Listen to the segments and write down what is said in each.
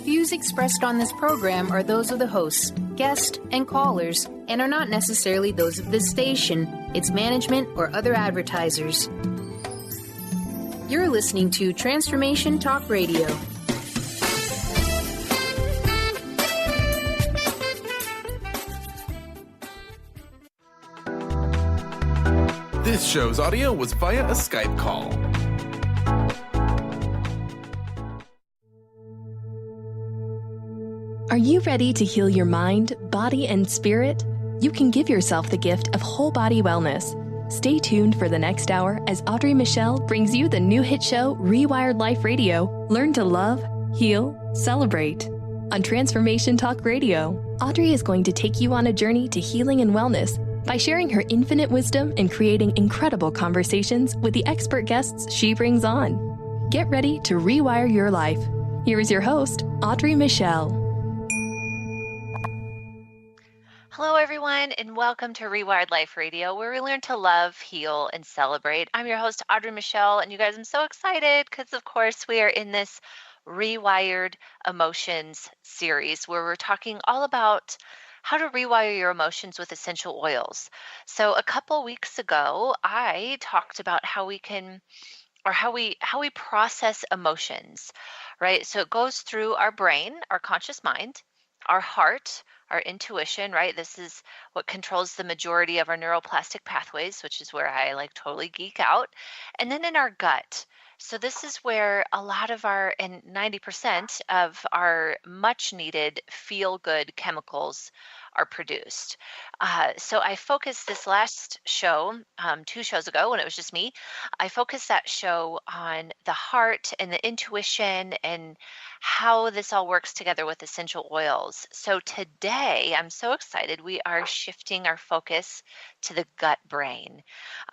views expressed on this program are those of the hosts, guests, and callers, and are not necessarily those of this station, its management, or other advertisers. You're listening to Transformation Talk Radio. This show's audio was via a Skype call. Are you ready to heal your mind, body, and spirit? You can give yourself the gift of whole body wellness. Stay tuned for the next hour as Audrey Michel brings you the new hit show, Rewired Life Radio. Learn to love, heal, celebrate. On Transformation Talk Radio, Audrey is going to take you on a journey to healing and wellness by sharing her infinite wisdom and creating incredible conversations with the expert guests she brings on. Get ready to rewire your life. Here is your host, Audrey Michel. Hello, everyone, and welcome to Rewired Life Radio, where we learn to love, heal, and celebrate. I'm your host, Audrey Michel, and you guys, I'm so excited because, of course, we are in this Rewired Emotions series where we're talking all about how to rewire your emotions with essential oils. So a couple weeks ago, I talked about how we can, or how we process emotions, right? So it goes through our brain, our conscious mind, our heart, our intuition, right? This is what controls the majority of our neuroplastic pathways, which is where I totally geek out. And then in our gut. So this is where a lot of our, and 90% of our much needed feel-good chemicals are produced. So I focused this last show, 2 shows ago when it was just me, I focused that show on the heart and the intuition and how this all works together with essential oils. So today, I'm so excited, we are shifting our focus to the gut brain.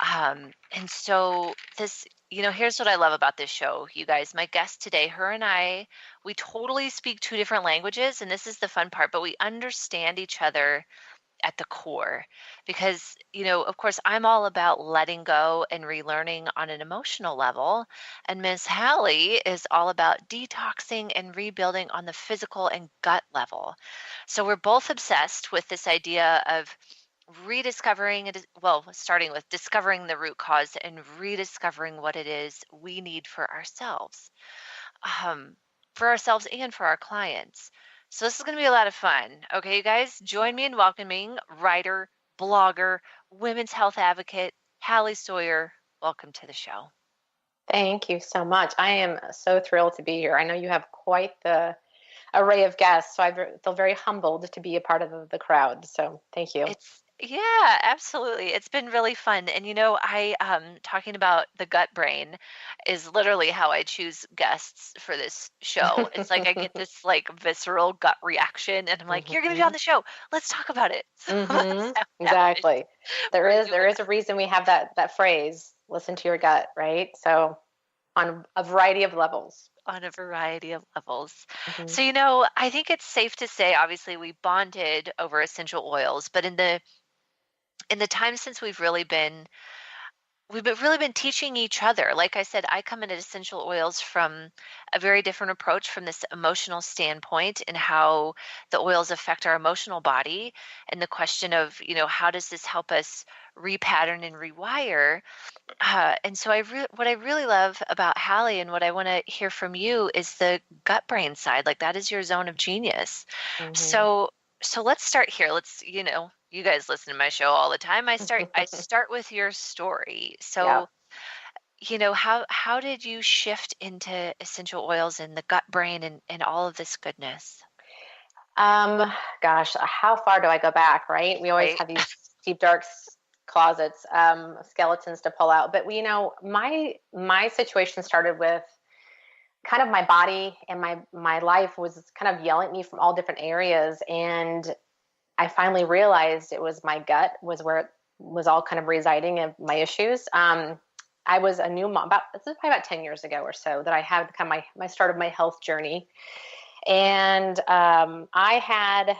And so this, here's what I love about this show, you guys. My guest today, her and I, we totally speak 2 different languages, and this is the fun part, but we understand each other at the core because, of course, I'm all about letting go and relearning on an emotional level. And Miss Hallie is all about detoxing and rebuilding on the physical and gut level. So we're both obsessed with this idea of rediscovering it, starting with discovering the root cause and rediscovering what it is we need for ourselves and for our clients. So this is going to be a lot of fun. Okay, you guys, join me in welcoming writer, blogger, women's health advocate, Hallie Sawyer. Welcome to the show. Thank you so much. I am so thrilled to be here. I know you have quite the array of guests, so I feel very humbled to be a part of the crowd. So thank you. Yeah, absolutely. It's been really fun. And, I talking about the gut brain is literally how I choose guests for this show. It's like I get this visceral gut reaction and I'm like, you're going to be on the show. Let's talk about it. Exactly. There is a reason we have that phrase, listen to your gut, right? So on a variety of levels. On a variety of levels. Mm-hmm. So, I think it's safe to say, obviously, we bonded over essential oils, but in the time since we've really been teaching each other. Like I said, I come into essential oils from a very different approach from this emotional standpoint and how the oils affect our emotional body and the question of, how does this help us repattern and rewire? And so what I really love about Hallie and what I want to hear from you is the gut brain side. Like that is your zone of genius. Mm-hmm. So let's start here. Let's, you guys listen to my show all the time. I start with your story. So, yeah. How did you shift into essential oils and the gut brain and all of this goodness? Gosh, how far do I go back? Right. We always have these deep, dark closets, skeletons to pull out. But my situation started with kind of my body and my life was kind of yelling at me from all different areas. And I finally realized it was my gut was where it was all kind of residing in my issues. I was a new mom this is probably about 10 years ago or so that I had kind of my start of my health journey. And I had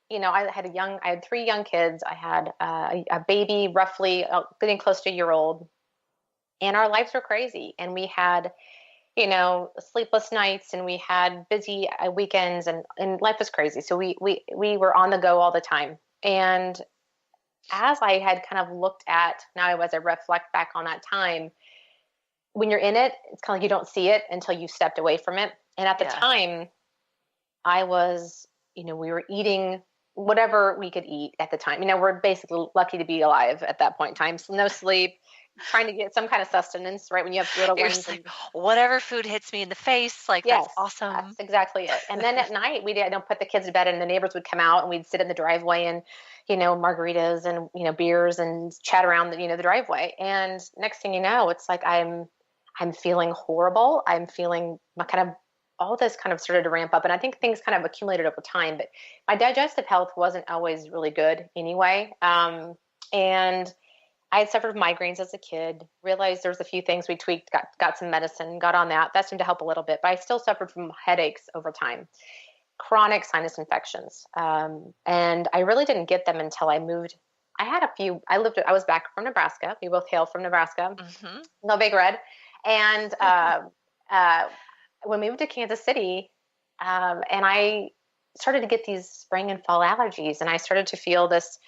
3 young kids. I had a baby roughly getting close to a year old, and our lives were crazy. And we had sleepless nights, and we had busy weekends, and life was crazy. So we were on the go all the time. And as I had kind of looked at now, as I reflect back on that time, when you're in it, it's kind of like you don't see it until you stepped away from it. And at the time, I was, we were eating whatever we could eat at the time. We're basically lucky to be alive at that point in time. So no sleep, trying to get some kind of sustenance, right? When you have little ones. Like, whatever food hits me in the face, like, yes, that's awesome. That's exactly it. And then at night, we don't put the kids to bed, and the neighbors would come out, and we'd sit in the driveway and, margaritas and, beers and chat around the driveway. And next thing you know, it's like I'm feeling horrible. I'm feeling kind of all this kind of started to ramp up. And I think things kind of accumulated over time, but my digestive health wasn't always really good anyway. And I had suffered migraines as a kid, realized there was a few things we tweaked, got some medicine, got on that. That seemed to help a little bit, but I still suffered from headaches over time, chronic sinus infections. And I really didn't get them until I moved. I was back from Nebraska. We both hail from Nebraska. Mm-hmm. No Big Red. And when we moved to Kansas City, and I started to get these spring and fall allergies, and I started to feel this,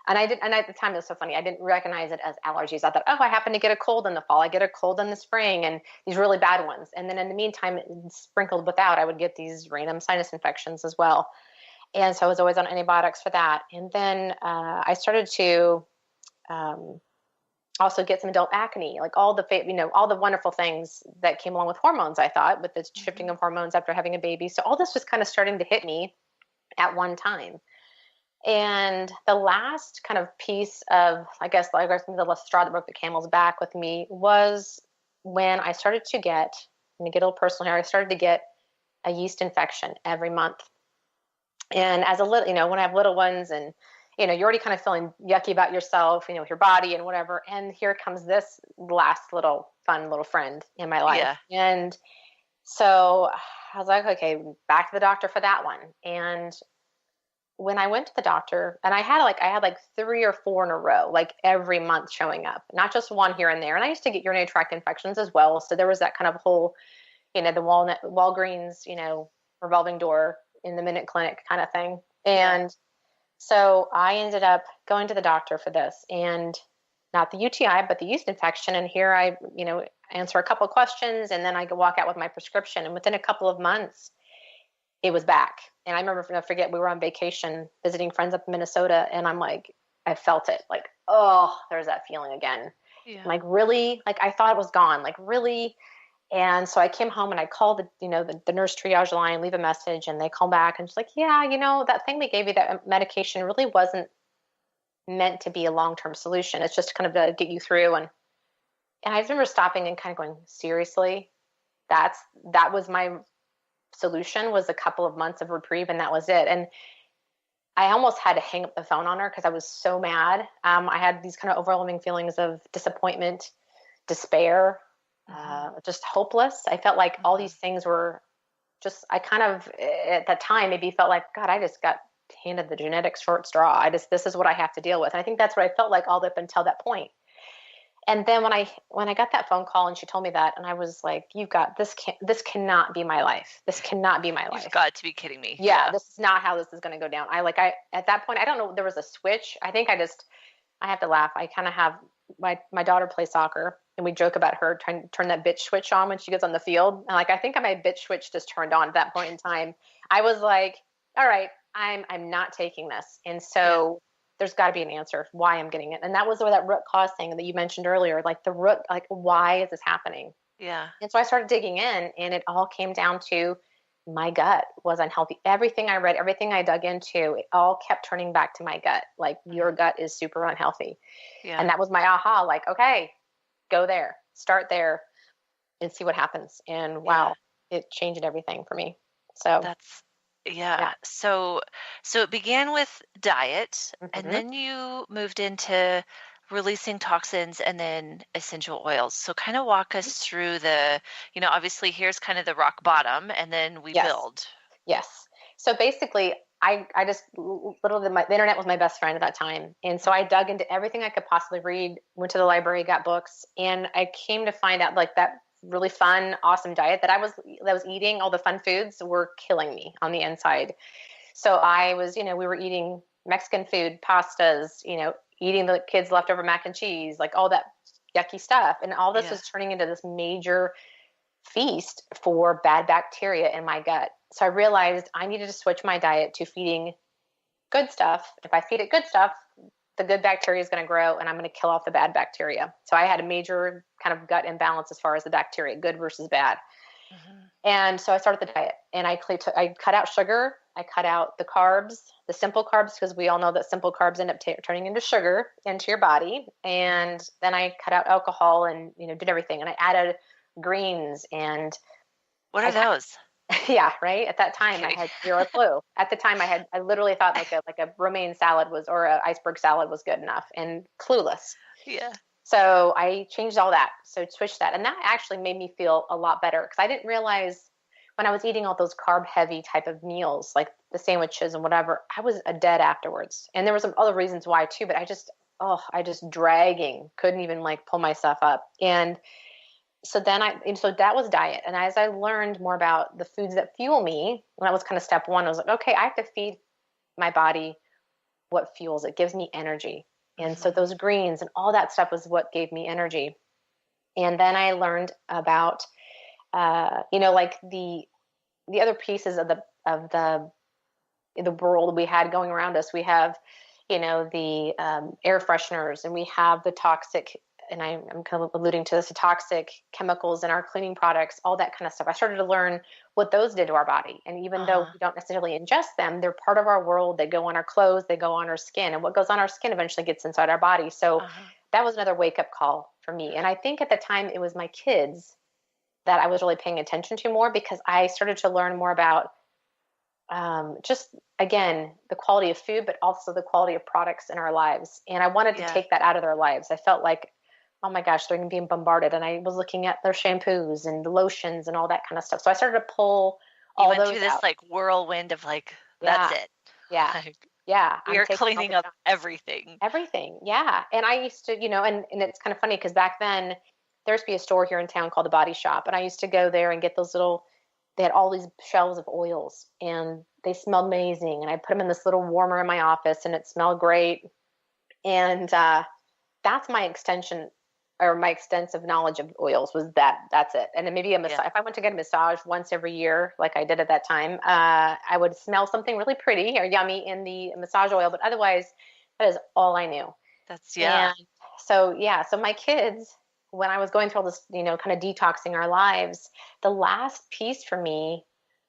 and at the time it was so funny, I didn't recognize it as allergies. I thought, I happen to get a cold in the fall, I get a cold in the spring, and these really bad ones. And then in the meantime, sprinkled without, I would get these random sinus infections as well. And so I was always on antibiotics for that. And then I started to also get some adult acne, like all the wonderful things that came along with hormones, I thought, with the shifting of hormones after having a baby. So all this was kind of starting to hit me at one time. And the last kind of piece of, I guess the straw that broke the camel's back with me was when I started to get, I'm going to get a little personal here, I started to get a yeast infection every month. And as a little, when I have little ones, and you're already kind of feeling yucky about yourself, with your body and whatever. And here comes this last fun little friend in my life. Yeah. And so I was like, okay, back to the doctor for that one. And when I went to the doctor, and I had like 3 or 4 in a row, like every month showing up, not just one here and there. And I used to get urinary tract infections as well. So there was that kind of whole, the Walgreens, revolving door in the minute clinic kind of thing. And so I ended up going to the doctor for this, and not the UTI, but the yeast infection. And here I, answer a couple of questions, and then I could walk out with my prescription. And within a couple of months, it was back. And I remember, I forget, we were on vacation visiting friends up in Minnesota, and I'm like, I felt it, like, oh, there's that feeling again. Yeah. Like, really? Like, I thought it was gone. Like, really? And so I came home and I called the nurse triage line, leave a message, and they call back and she's like, yeah, that thing they gave you, that medication really wasn't meant to be a long-term solution. It's just kind of to get you through. And I remember stopping and kind of going, seriously, that was my solution, was a couple of months of reprieve, and that was it. And I almost had to hang up the phone on her because I was so mad. I had these kind of overwhelming feelings of disappointment, despair, just hopeless. I felt like all these things were just, I kind of, at that time, maybe felt like, God, I just got handed the genetic short straw. This is what I have to deal with. And I think that's what I felt like all up until that point. And then when I got that phone call and she told me that, and I was like, this cannot be my life. This cannot be my life. You've got to be kidding me. Yeah. This is not how this is going to go down. At that point, I don't know, there was a switch. I think I have to laugh. I kind of have my daughter plays soccer, and we joke about her trying to turn that bitch switch on when she gets on the field. And I think my bitch switch just turned on at that point in time. I was like, all right, I'm not taking this. And so there's got to be an answer why I'm getting it. And that was where that root cause thing that you mentioned earlier, like the root, like, why is this happening? Yeah. And so I started digging in, and it all came down to my gut was unhealthy. Everything I read, everything I dug into, it all kept turning back to my gut. Like, your gut is super unhealthy. Yeah. And that was my aha, like, okay, go there, start there and see what happens. And wow, it changed everything for me. So that's, So it began with diet, and then you moved into releasing toxins and then essential oils. So kind of walk us through the, obviously here's kind of the rock bottom, and then we build. Yes. So basically I just literally, the internet was my best friend at that time. And so I dug into everything I could possibly read, went to the library, got books, and I came to find out like that really fun, awesome diet that I was eating. All the fun foods were killing me on the inside. So I was, we were eating Mexican food, pastas, eating the kids' leftover mac and cheese, like all that yucky stuff. And all this was turning into this major feast for bad bacteria in my gut. So I realized I needed to switch my diet to feeding good stuff. If I feed it good stuff, the good bacteria is going to grow and I'm going to kill off the bad bacteria. So I had a major kind of gut imbalance as far as the bacteria, good versus bad. Mm-hmm. And so I started the diet and I cut out sugar. I cut out the carbs, the simple carbs, because we all know that simple carbs end up turning into sugar into your body. And then I cut out alcohol and, did everything. And I added greens and. What are those? Yeah, right. At that time, I had zero clue. At the time, I literally thought like a romaine salad or an iceberg salad was good enough, and clueless. Yeah. So I changed all that. So switched that, and that actually made me feel a lot better because I didn't realize when I was eating all those carb heavy type of meals, like the sandwiches and whatever, I was dead afterwards. And there were some other reasons why too, but I just dragging, couldn't even like pull myself up. And so that was diet. And as I learned more about the foods that fuel me, and that was kind of step one, I was like, okay, I have to feed my body what fuels it, gives me energy. And so those greens and all that stuff was what gave me energy. And then I learned about, like the other pieces of the world we had going around us. We have, the air fresheners, and we have the toxic, and I'm kind of alluding to this, the toxic chemicals in our cleaning products, all that kind of stuff. I started to learn what those did to our body. And even though we don't necessarily ingest them, they're part of our world. They go on our clothes, they go on our skin, and what goes on our skin eventually gets inside our body. So that was another wake-up call for me. And I think at the time it was my kids that I was really paying attention to more, because I started to learn more about just, again, the quality of food, but also the quality of products in our lives. And I wanted to take that out of their lives. I felt like, oh my gosh, they're being bombarded. And I was looking at their shampoos and the lotions and all that kind of stuff. So I started to pull all those out. You went through this like whirlwind of like, that's it. Yeah. Like, yeah. We are cleaning up everything. Everything. Yeah. And I used to, and it's kind of funny because back then there used to be a store here in town called the Body Shop. And I used to go there and get those they had all these shelves of oils and they smelled amazing. And I put them in this little warmer in my office and it smelled great. And that's my extension, or my extensive knowledge of oils was that's it. And then maybe if I went to get a massage once every year, like I did at that time, I would smell something really pretty or yummy in the massage oil, but otherwise that is all I knew. And so my kids, when I was going through all this, kind of detoxing our lives, the last piece for me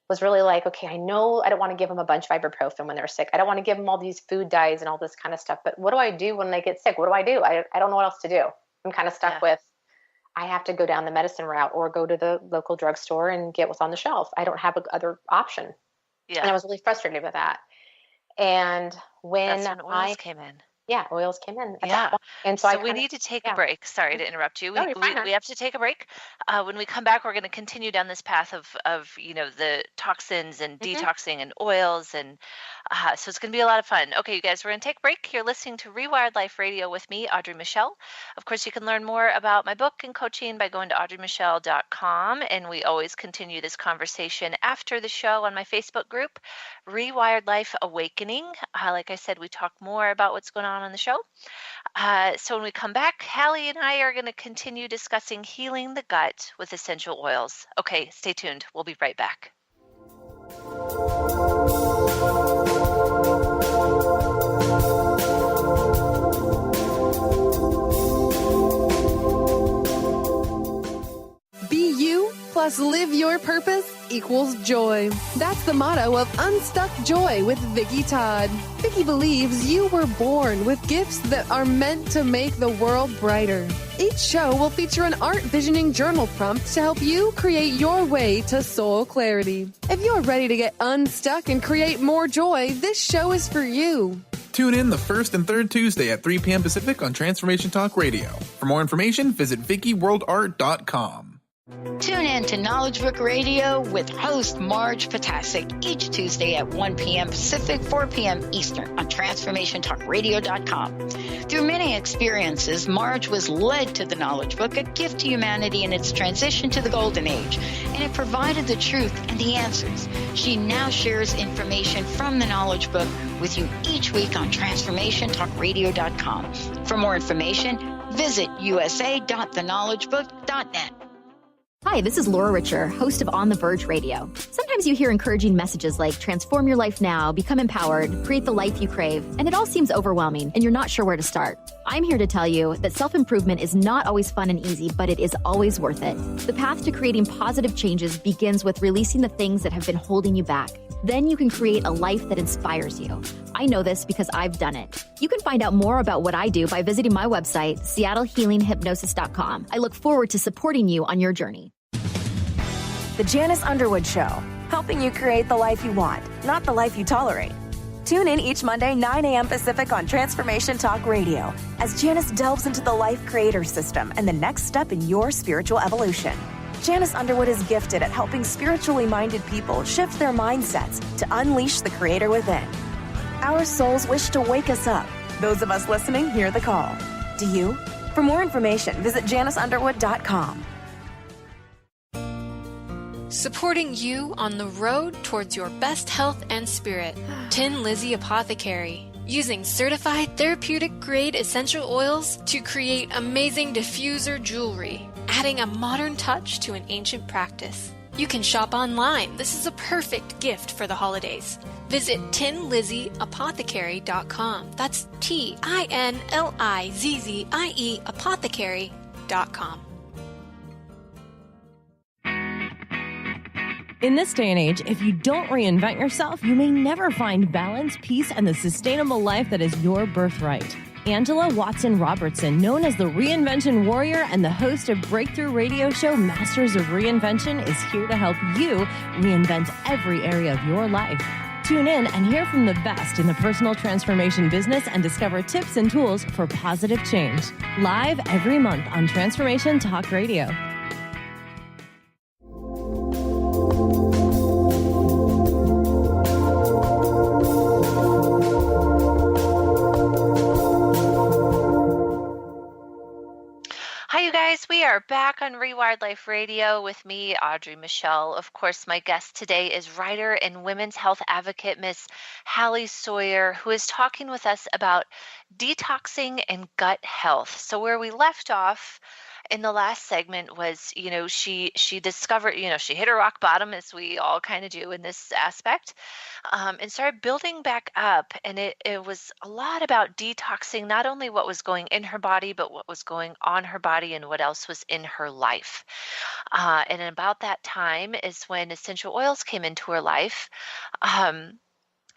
was really like, okay, I know I don't want to give them a bunch of ibuprofen when they're sick. I don't want to give them all these food dyes and all this kind of stuff, but what do I do when they get sick? What do? I don't know what else to do. I'm kind of stuck with, I have to go down the medicine route or go to the local drugstore and get what's on the shelf. I don't have other option. Yeah. And I was really frustrated with that. And when oils came in. Yeah, oils came in. And so we need to take a break. Sorry to interrupt you. We have to take a break. When we come back, we're going to continue down this path of the toxins and detoxing and oils. And so it's going to be a lot of fun. Okay, you guys, we're going to take a break. You're listening to Rewired Life Radio with me, Audrey Michel. Of course, you can learn more about my book and coaching by going to audreymichel.com. And we always continue this conversation after the show on my Facebook group, Rewired Life Awakening. Like I said, we talk more about what's going on the show. So when we come back, Hallie and I are going to continue discussing healing the gut with essential oils. Okay, stay tuned. We'll be right back. Be you plus live your purpose equals joy. That's the motto of Unstuck Joy with Vicki Todd. Vicki believes you were born with gifts that are meant to make the world brighter. Each show will feature an art visioning journal prompt to help you create your way to soul clarity. If you're ready to get unstuck and create more joy, this show is for you. Tune in the first and third Tuesday at 3 p.m. Pacific on Transformation Talk Radio. For more information, visit VickiWorldArt.com. Tune in to Knowledge Book Radio with host Marge Potasic each Tuesday at 1 p.m. Pacific, 4 p.m. Eastern on TransformationTalkRadio.com. Through many experiences, Marge was led to the Knowledge Book, a gift to humanity in its transition to the Golden Age, and it provided the truth and the answers. She now shares information from the Knowledge Book with you each week on TransformationTalkRadio.com. For more information, visit usa.theknowledgebook.net. Hi, this is Laura Richer, host of On the Verge Radio. Sometimes you hear encouraging messages like transform your life now, become empowered, create the life you crave, and it all seems overwhelming and you're not sure where to start. I'm here to tell you that self-improvement is not always fun and easy, but it is always worth it. The path to creating positive changes begins with releasing the things that have been holding you back. Then you can create a life that inspires you. I know this because I've done it. You can find out more about what I do by visiting my website, seattlehealinghypnosis.com. I look forward to supporting you on your journey. The Janice Underwood Show, helping you create the life you want, not the life you tolerate. Tune in each Monday, 9 a.m. Pacific on Transformation Talk Radio as Janice delves into the life creator system and the next step in your spiritual evolution. Janice Underwood is gifted at helping spiritually minded people shift their mindsets to unleash the creator within. Our souls wish to wake us up. Those of us listening hear the call. Do you? For more information, visit janiceunderwood.com. Supporting you on the road towards your best health and spirit. Tin Lizzie Apothecary. Using certified therapeutic grade essential oils to create amazing diffuser jewelry, adding a modern touch to an ancient practice. You can shop online. This is a perfect gift for the holidays. Visit tinlizzieapothecary.com. That's TINLIZZIE apothecary.com. In this day and age, if you don't reinvent yourself, you may never find balance, peace, and the sustainable life that is your birthright. Angela Watson Robertson, known as the Reinvention Warrior and the host of breakthrough radio show Masters of Reinvention, is here to help you reinvent every area of your life. Tune in and hear from the best in the personal transformation business and discover tips and tools for positive change. Live every month on Transformation Talk Radio. Hi, you guys. We are back on Rewired Life Radio with me, Audrey Michel. Of course, my guest today is writer and women's health advocate, Miss Hallie Sawyer, who is talking with us about detoxing and gut health. So where we left off in the last segment was, she discovered, she hit a rock bottom, as we all kind of do in this aspect, and started building back up. And it was a lot about detoxing, not only what was going in her body, but what was going on her body and what else was in her life. And about that time is when essential oils came into her life.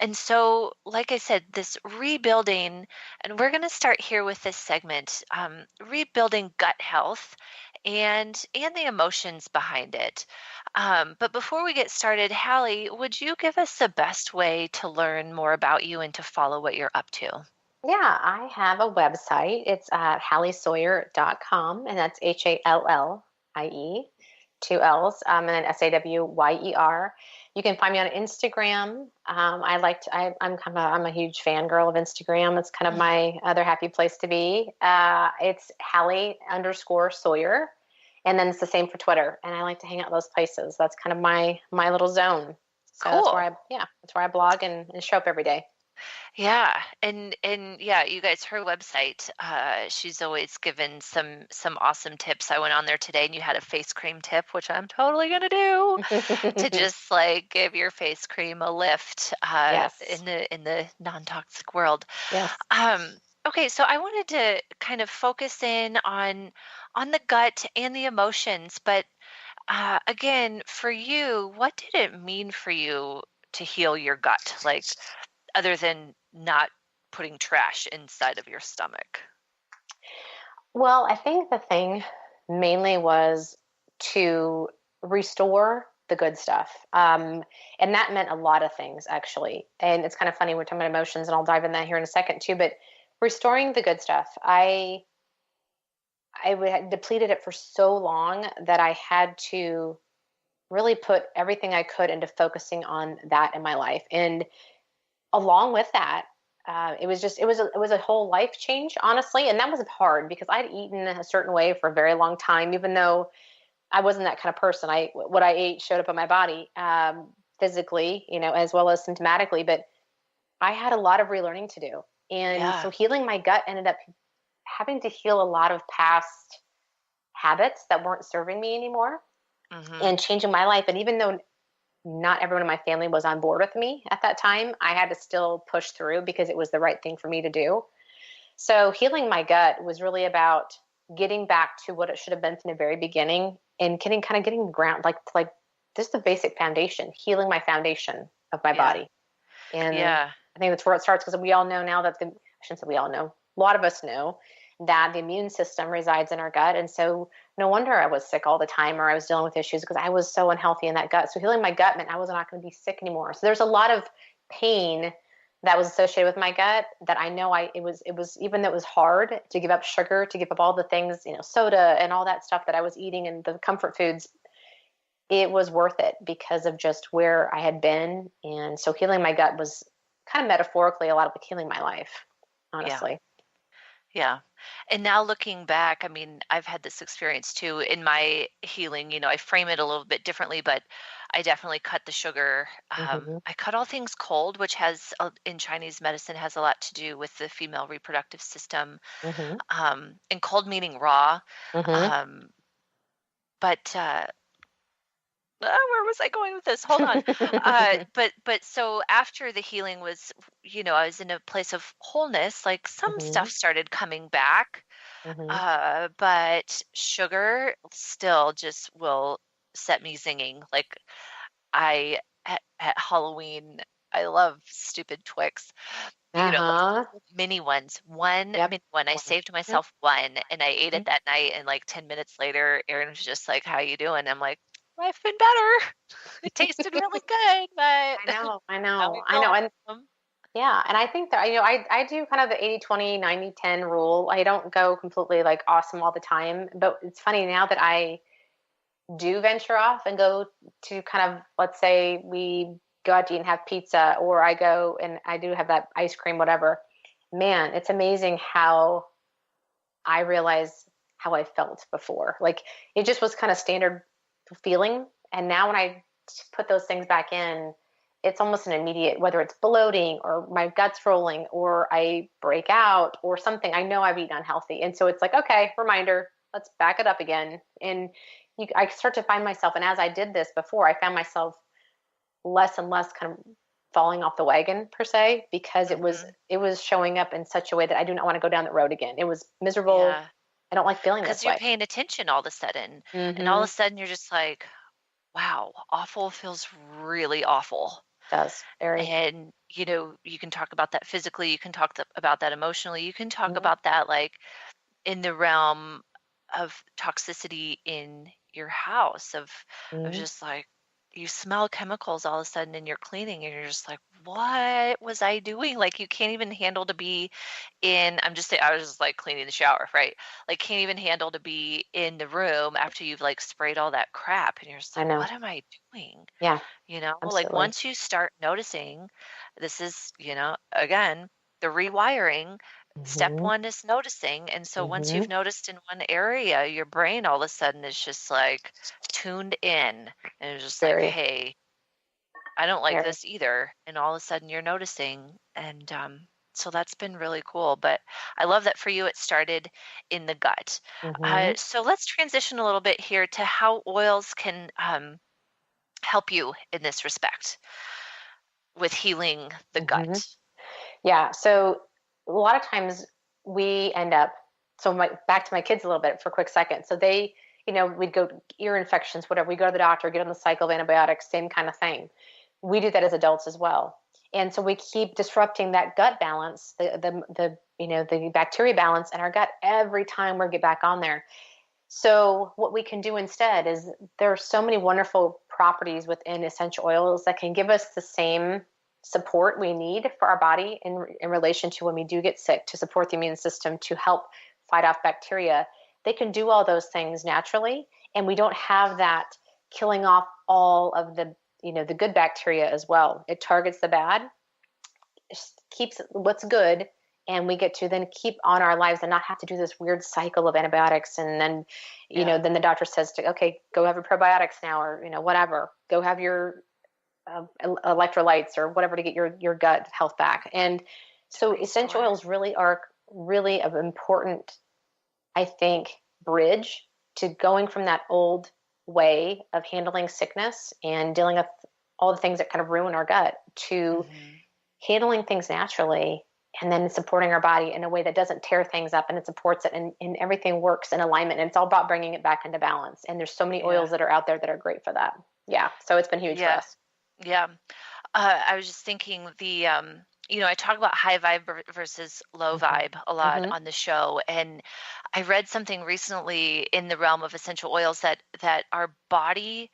And so, like I said, this rebuilding, and we're going to start here with this segment, rebuilding gut health and the emotions behind it. But before we get started, Hallie, would you give us the best way to learn more about you and to follow what you're up to? Yeah, I have a website. It's at halliesawyer.com, and that's HALLIE, 2 L's, and then SAWYER. You can find me on Instagram. I'm a huge fangirl of Instagram. It's kind of my other happy place to be. It's Hallie_Sawyer. And then it's the same for Twitter. And I like to hang out those places. That's kind of my little zone. So cool. That's where I blog and show up every day. Yeah. And yeah, you guys, her website, she's always given some awesome tips. I went on there today and you had a face cream tip, which I'm totally going to do to just like give your face cream a lift, Yes. in the non-toxic world. Yes. Okay. So I wanted to kind of focus in on the gut and the emotions, but, again, for you, what did it mean for you to heal your gut? Like, other than not putting trash inside of your stomach? Well, I think the thing mainly was to restore the good stuff. And that meant a lot of things, actually. And it's kind of funny, we're talking about emotions, and I'll dive in that here in a second too, but restoring the good stuff. I had depleted it for so long that I had to really put everything I could into focusing on that in my life. And along with that, it was a whole life change, honestly. And that was hard because I'd eaten a certain way for a very long time, even though I wasn't that kind of person. What I ate showed up in my body, physically, as well as symptomatically, but I had a lot of relearning to do. And so healing my gut ended up having to heal a lot of past habits that weren't serving me anymore, and changing my life. And even though not everyone in my family was on board with me at that time, I had to still push through because it was the right thing for me to do. So healing my gut was really about getting back to what it should have been from the very beginning, and getting the ground, like just the basic foundation, healing my foundation of my body. And I think that's where it starts, because we all know now that I shouldn't say we all know, a lot of us know that the immune system resides in our gut. And so no wonder I was sick all the time, or I was dealing with issues, because I was so unhealthy in that gut. So healing my gut meant I was not going to be sick anymore. So there's a lot of pain that was associated with my gut that I know it was, even though it was hard to give up sugar, to give up all the things, soda and all that stuff that I was eating and the comfort foods, it was worth it because of just where I had been. And so healing my gut was kind of metaphorically a lot of healing my life, honestly. Yeah. And now looking back, I mean, I've had this experience too in my healing. I frame it a little bit differently, but I definitely cut the sugar. I cut all things cold, which has in Chinese medicine has a lot to do with the female reproductive system. And cold meaning raw. But where was I going with this? Hold on. But so after the healing was, I was in a place of wholeness, like some stuff started coming back, but sugar still just will set me zinging. Like at Halloween, I love stupid Twix. Mini ones, mini one. I saved myself one, and I ate it that night. And like 10 minutes later, Erin was just like, "How you doing?" I'm like, "I've been better." It tasted really good, but I know. And and I think that, I do kind of the 80-20, 90-10 rule. I don't go completely like awesome all the time, but it's funny now that I do venture off and go to kind of, let's say we go out to eat and have pizza, or I go and I do have that ice cream, whatever. Man, it's amazing how I realize how I felt before. Like it just was kind of standard feeling. And now when I put those things back in, it's almost an immediate, whether it's bloating or my gut's rolling or I break out or something, I know I've eaten unhealthy. And so it's like, okay, reminder, let's back it up again. And I start to find myself. And as I did this before, I found myself less and less kind of falling off the wagon per se, because it was showing up in such a way that I do not want to go down that road again. It was miserable. Yeah. I don't like feeling this way. Because you're paying attention all of a sudden. And all of a sudden you're just like, wow, awful feels really awful. It does. Very. And, you can talk about that physically. You can talk about that emotionally. You can talk about that like in the realm of toxicity in your house of just like, you smell chemicals all of a sudden and you're cleaning and you're just like, what was I doing? Like you can't even handle to be in, I was just like cleaning the shower, right? Like can't even handle to be in the room after you've like sprayed all that crap. And you're just like, what am I doing? Yeah. Absolutely. Like once you start noticing, this is, again, the rewiring. Step one is noticing. And so once you've noticed in one area, your brain all of a sudden is just like tuned in and it's just like, hey, I don't like this either. And all of a sudden you're noticing. And so that's been really cool. But I love that for you, it started in the gut. So let's transition a little bit here to how oils can help you in this respect with healing the gut. Yeah. So a lot of times we end up, back to my kids a little bit for a quick second. So they, we'd go ear infections, whatever. We go to the doctor, get on the cycle of antibiotics, same kind of thing. We do that as adults as well. And so we keep disrupting that gut balance, the bacteria balance in our gut every time we get back on there. So what we can do instead is there are so many wonderful properties within essential oils that can give us the same support we need for our body in relation to when we do get sick, to support the immune system, to help fight off bacteria. they can do all those things naturally. And we don't have that killing off all of the, the good bacteria as well. It targets the bad, keeps what's good, and we get to then keep on our lives and not have to do this weird cycle of antibiotics. And then, then the doctor says okay, go have your probiotics now, or, whatever, go have your electrolytes or whatever to get your gut health back. And so essential oils really are really an important, I think, bridge to going from that old way of handling sickness and dealing with all the things that kind of ruin our gut to handling things naturally, and then supporting our body in a way that doesn't tear things up, and it supports it, and everything works in alignment. And it's all about bringing it back into balance. And there's so many oils that are out there that are great for that. Yeah. So it's been huge for us. Yeah. I was just thinking I talk about high vibe versus low vibe a lot on the show. And I read something recently in the realm of essential oils that our body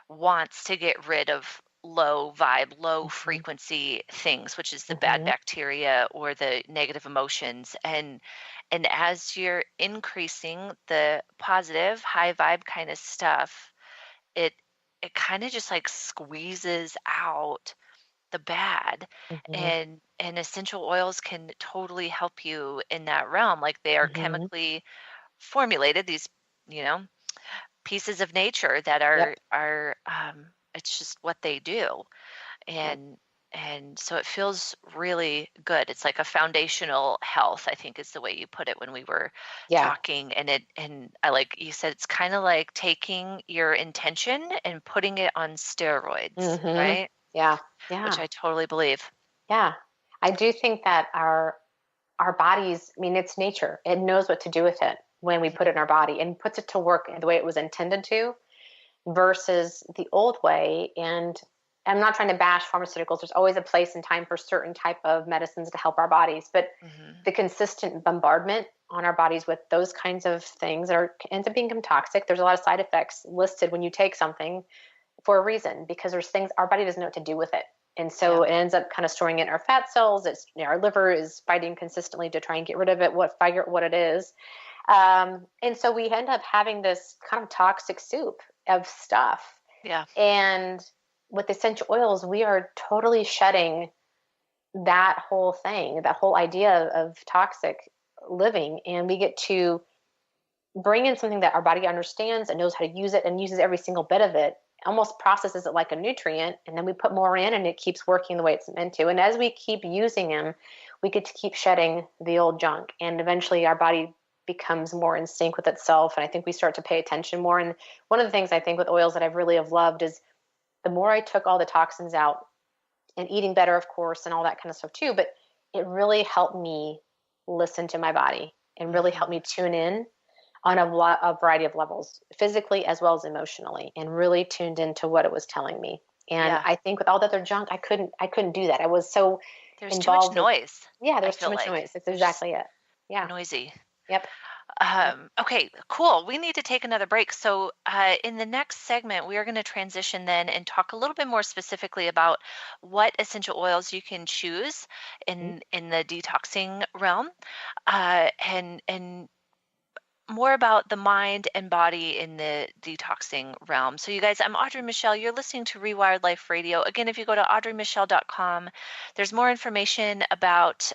wants to get rid of low vibe, low frequency things, which is the bad bacteria or the negative emotions. And as you're increasing the positive, high vibe kind of stuff, it kind of just like squeezes out the bad. And essential oils can totally help you in that realm. Like they are chemically formulated, these, pieces of nature that are it's just what they do. And so it feels really good. It's like a foundational health, I think is the way you put it when we were talking. And I like you said, it's kind of like taking your intention and putting it on steroids, right? Yeah. Which I totally believe. Yeah. I do think that our bodies, it's nature. It knows what to do with it when we put it in our body and puts it to work the way it was intended to, versus the old way. And I'm not trying to bash pharmaceuticals. There's always a place and time for certain type of medicines to help our bodies, but the consistent bombardment on our bodies with those kinds of things ends up being toxic. There's a lot of side effects listed when you take something for a reason, because there's things our body doesn't know what to do with it. And so it ends up kind of storing it in our fat cells. It's, our liver is fighting consistently to try and get rid of it, figure out what it is. And so we end up having this kind of toxic soup of stuff. Yeah. And with essential oils, we are totally shedding that whole thing, that whole idea of toxic living. And we get to bring in something that our body understands and knows how to use it and uses every single bit of it, almost processes it like a nutrient. And then we put more in and it keeps working the way it's meant to. And as we keep using them, we get to keep shedding the old junk. And eventually our body becomes more in sync with itself. And I think we start to pay attention more. And one of the things I think with oils that I've really have loved is the more I took all the toxins out, and eating better, of course, and all that kind of stuff too, but it really helped me listen to my body and really helped me tune in on a variety of levels, physically as well as emotionally, and really tuned into what it was telling me. And I think with all the other junk, I couldn't do that. I was so there's involved too much noise. There's too much noise. That's exactly it. Yeah. Noisy. Yep. Okay, cool. We need to take another break. So in the next segment, we are going to transition then and talk a little bit more specifically about what essential oils you can choose in the detoxing realm, and more about the mind and body in the detoxing realm. So you guys, I'm Audrey Michel. You're listening to Rewired Life Radio. Again, if you go to audreymichel.com, there's more information about,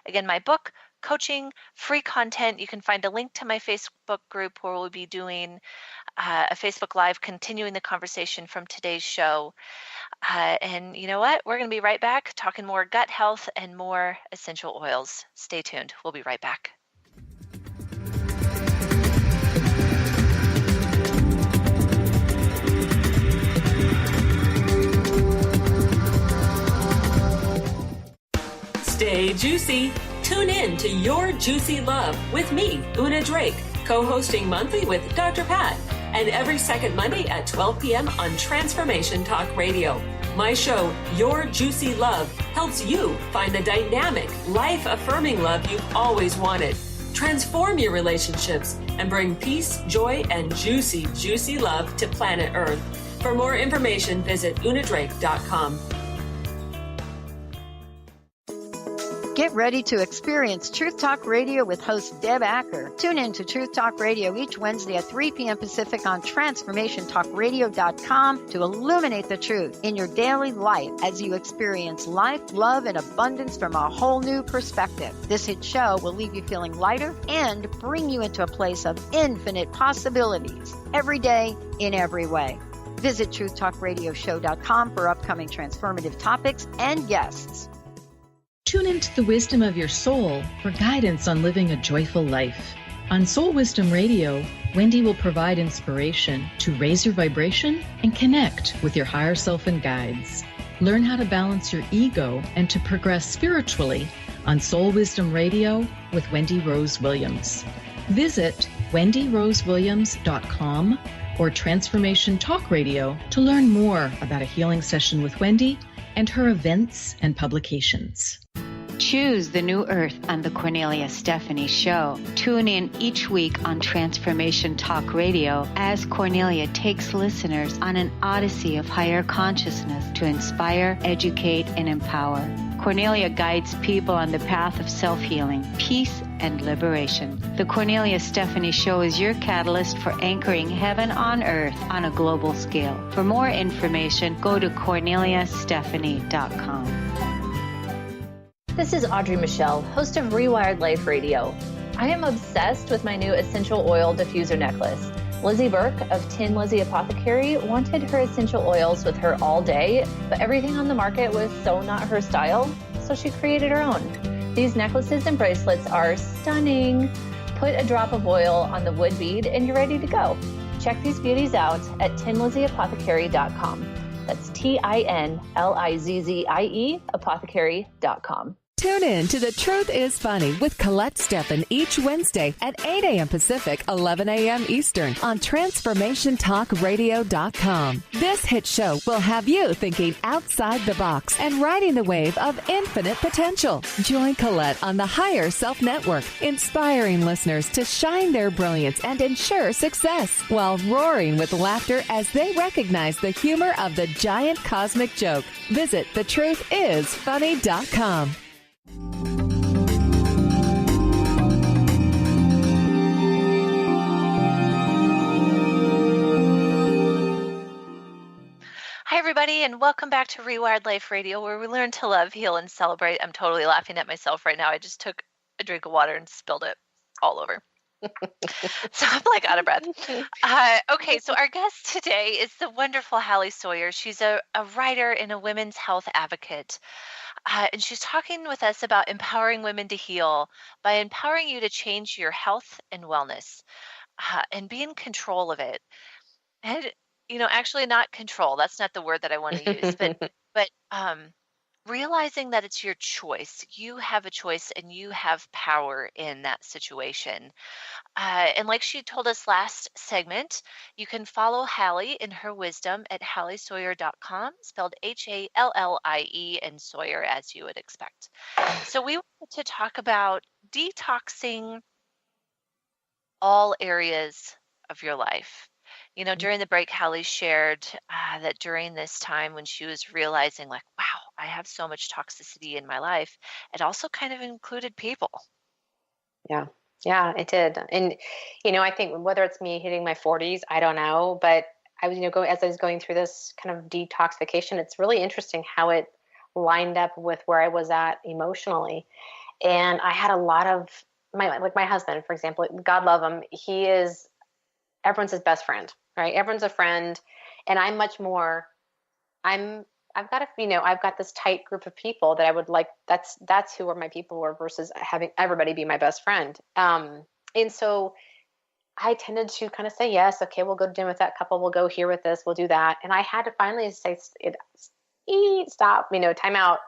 again, my book, coaching, free content. You can find a link to my Facebook group where we'll be doing a Facebook Live, continuing the conversation from today's show. And you know what? We're going to be right back talking more gut health and more essential oils. Stay tuned. We'll be right back. Stay juicy. Tune in to Your Juicy Love with me, Una Drake, co-hosting monthly with Dr. Pat, and every second Monday at 12 p.m. on Transformation Talk Radio. My show, Your Juicy Love, helps you find the dynamic, life-affirming love you've always wanted. Transform your relationships and bring peace, joy, and juicy, juicy love to planet Earth. For more information, visit unadrake.com. Get ready to experience Truth Talk Radio with host Deb Acker. Tune in to Truth Talk Radio each Wednesday at 3 p.m. Pacific on TransformationTalkRadio.com to illuminate the truth in your daily life as you experience life, love, and abundance from a whole new perspective. This hit show will leave you feeling lighter and bring you into a place of infinite possibilities every day in every way. Visit TruthTalkRadioshow.com for upcoming transformative topics and guests. Tune into the wisdom of your soul for guidance on living a joyful life. On Soul Wisdom Radio, Wendy will provide inspiration to raise your vibration and connect with your higher self and guides. Learn how to balance your ego and to progress spiritually on Soul Wisdom Radio with Wendy Rose Williams. Visit wendyrosewilliams.com or Transformation Talk Radio to learn more about a healing session with Wendy and her events and publications. Choose the new earth on the Cornelia Stephanie Show. Tune in each week on Transformation Talk Radio as Cornelia takes listeners on an odyssey of higher consciousness to inspire, educate, and empower. Cornelia guides people on the path of self-healing, peace, and liberation. The Cornelia Stephanie Show is your catalyst for anchoring heaven on earth on a global scale. For more information, go to corneliastephanie.com. This is Audrey Michel, host of Rewired Life Radio. I am obsessed with my new essential oil diffuser necklace. Lizzie Burke of Tin Lizzie Apothecary wanted her essential oils with her all day, but everything on the market was so not her style, so she created her own. These necklaces and bracelets are stunning. Put a drop of oil on the wood bead and you're ready to go. Check these beauties out at tinlizzieapothecary.com. That's TINLIZZIE apothecary.com. Tune in to The Truth is Funny with Colette Steffen each Wednesday at 8 a.m. Pacific, 11 a.m. Eastern on TransformationTalkRadio.com. This hit show will have you thinking outside the box and riding the wave of infinite potential. Join Colette on the Higher Self Network, inspiring listeners to shine their brilliance and ensure success while roaring with laughter as they recognize the humor of the giant cosmic joke. Visit thetruthisfunny.com. Hi, everybody, and welcome back to Rewired Life Radio, where we learn to love, heal, and celebrate. I'm totally laughing at myself right now. I just took a drink of water and spilled it all over. So I'm like out of breath. Okay, so our guest today is the wonderful Hallie Sawyer. She's a writer and a women's health advocate. And she's talking with us about empowering women to heal by empowering you to change your health and wellness and be in control of it. And, actually not control. That's not the word that I want to use, but realizing that it's your choice. You have a choice and you have power in that situation. And like she told us last segment, you can follow Hallie in her wisdom at HallieSawyer.com, spelled Hallie and Sawyer, as you would expect. So we wanted to talk about detoxing all areas of your life. During the break, Hallie shared that during this time when she was realizing like, wow, I have so much toxicity in my life, it also kind of included people. Yeah, it did. And, I think whether it's me hitting my 40s, I don't know, but I was, as I was going through this kind of detoxification, it's really interesting how it lined up with where I was at emotionally. And I had a lot of my husband, for example, God love him. He is everyone's his best friend, right? Everyone's a friend. And I'm much more, I've got this tight group of people that I would like, that's who my people were versus having everybody be my best friend. And so I tended to kind of say, yes, okay, we'll go to dinner with that couple. We'll go here with this. We'll do that. And I had to finally say, stop, time out.